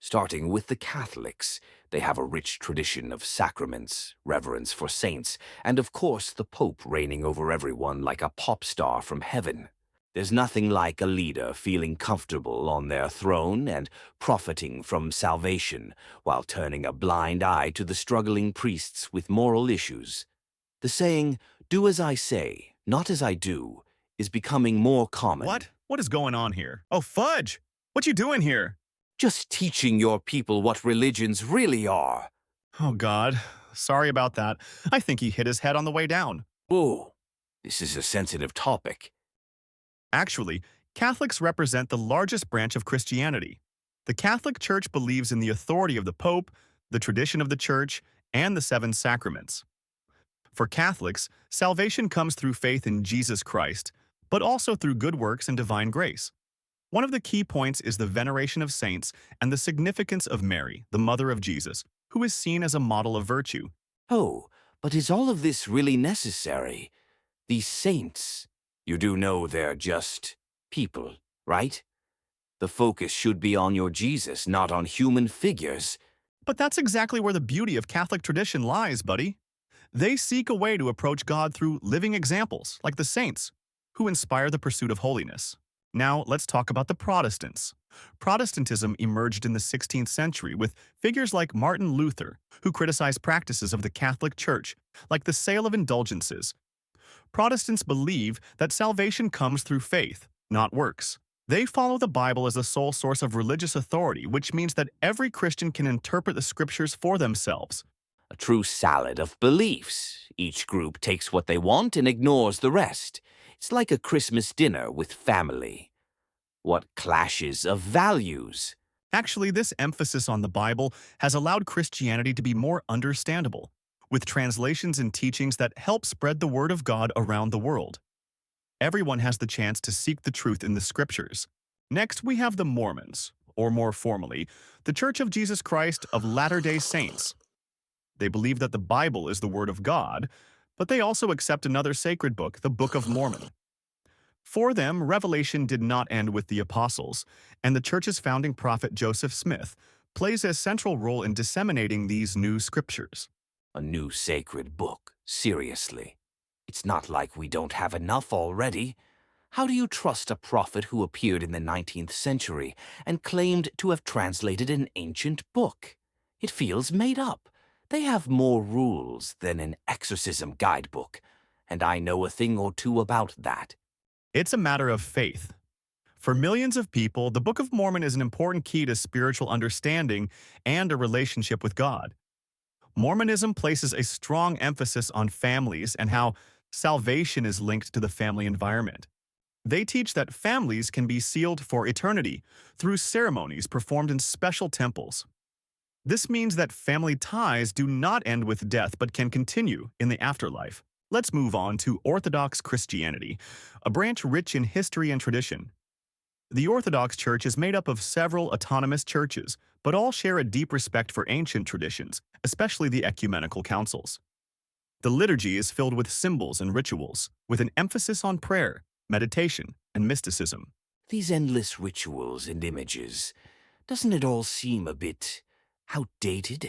Starting with the Catholics, they have a rich tradition of sacraments, reverence for saints, and of course the Pope reigning over everyone like a pop star from heaven. There's nothing like a leader feeling comfortable on their throne and profiting from salvation while turning a blind eye to the struggling priests with moral issues. The saying, "Do as I say, not as I do," is becoming more common. What? What is going on here? Oh, fudge! What you doing here? Just teaching your people what religions really are. Oh, God. Sorry about that. I think he hit his head on the way down. Oh, this is a sensitive topic. Actually, Catholics represent the largest branch of Christianity. The Catholic Church believes in the authority of the Pope, the tradition of the Church, and the seven sacraments. For Catholics, salvation comes through faith in Jesus Christ, but also through good works and divine grace. One of the key points is the veneration of saints and the significance of Mary, the mother of Jesus, who is seen as a model of virtue. Oh, but is all of this really necessary? These saints, you do know they're just people, right? The focus should be on your Jesus, not on human figures. But that's exactly where the beauty of Catholic tradition lies, buddy. They seek a way to approach God through living examples, like the saints, who inspire the pursuit of holiness. Now, let's talk about the Protestants. Protestantism emerged in the 16th century with figures like Martin Luther, who criticized practices of the Catholic Church, like the sale of indulgences. Protestants believe that salvation comes through faith, not works. They follow the Bible as the sole source of religious authority, which means that every Christian can interpret the scriptures for themselves. A true salad of beliefs. Each group takes what they want and ignores the rest. It's like a Christmas dinner with family. What clashes of values? Actually, this emphasis on the Bible has allowed Christianity to be more understandable, with translations and teachings that help spread the Word of God around the world. Everyone has the chance to seek the truth in the Scriptures. Next, we have the Mormons, or more formally, the Church of Jesus Christ of Latter-day Saints. They believe that the Bible is the Word of God, but they also accept another sacred book, the Book of Mormon. For them, Revelation did not end with the apostles, and the church's founding prophet Joseph Smith plays a central role in disseminating these new scriptures. A new sacred book, seriously. It's not like we don't have enough already. How do you trust a prophet who appeared in the 19th century and claimed to have translated an ancient book? It feels made up. They have more rules than an exorcism guidebook, and I know a thing or two about that. It's a matter of faith. For millions of people, the Book of Mormon is an important key to spiritual understanding and a relationship with God. Mormonism places a strong emphasis on families and how salvation is linked to the family environment. They teach that families can be sealed for eternity through ceremonies performed in special temples. This means that family ties do not end with death but can continue in the afterlife. Let's move on to Orthodox Christianity, a branch rich in history and tradition. The Orthodox Church is made up of several autonomous churches, but all share a deep respect for ancient traditions, especially the ecumenical councils. The liturgy is filled with symbols and rituals, with an emphasis on prayer, meditation, and mysticism. These endless rituals and images, doesn't it all seem a bit outdated?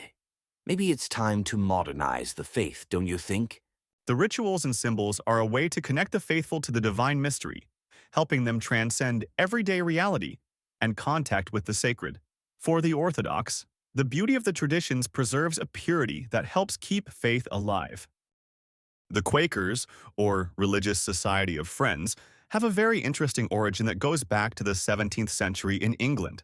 Maybe it's time to modernize the faith, don't you think? The rituals and symbols are a way to connect the faithful to the divine mystery, helping them transcend everyday reality and contact with the sacred. For the Orthodox, the beauty of the traditions preserves a purity that helps keep faith alive. The Quakers, or Religious Society of Friends, have a very interesting origin that goes back to the 17th century in England.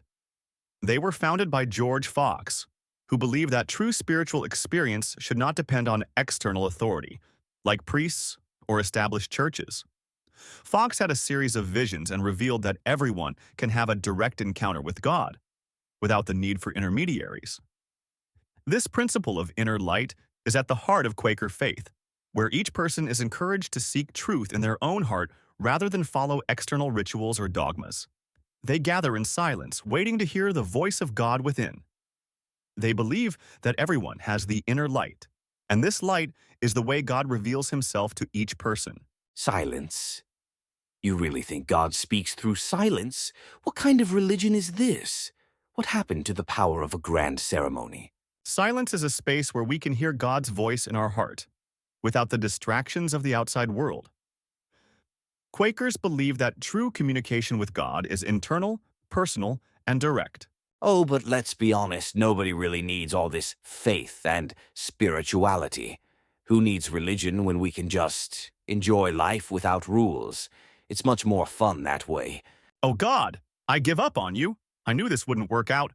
They were founded by George Fox, who believed that true spiritual experience should not depend on external authority, like priests or established churches. Fox had a series of visions and revealed that everyone can have a direct encounter with God, without the need for intermediaries. This principle of inner light is at the heart of Quaker faith, where each person is encouraged to seek truth in their own heart rather than follow external rituals or dogmas. They gather in silence, waiting to hear the voice of God within. They believe that everyone has the inner light, and this light is the way God reveals himself to each person. Silence. You really think God speaks through silence? What kind of religion is this? What happened to the power of a grand ceremony? Silence is a space where we can hear God's voice in our heart, without the distractions of the outside world. Quakers believe that true communication with God is internal, personal, and direct. Oh, but let's be honest, nobody really needs all this faith and spirituality. Who needs religion when we can just enjoy life without rules? It's much more fun that way. Oh God, I give up on you. I knew this wouldn't work out.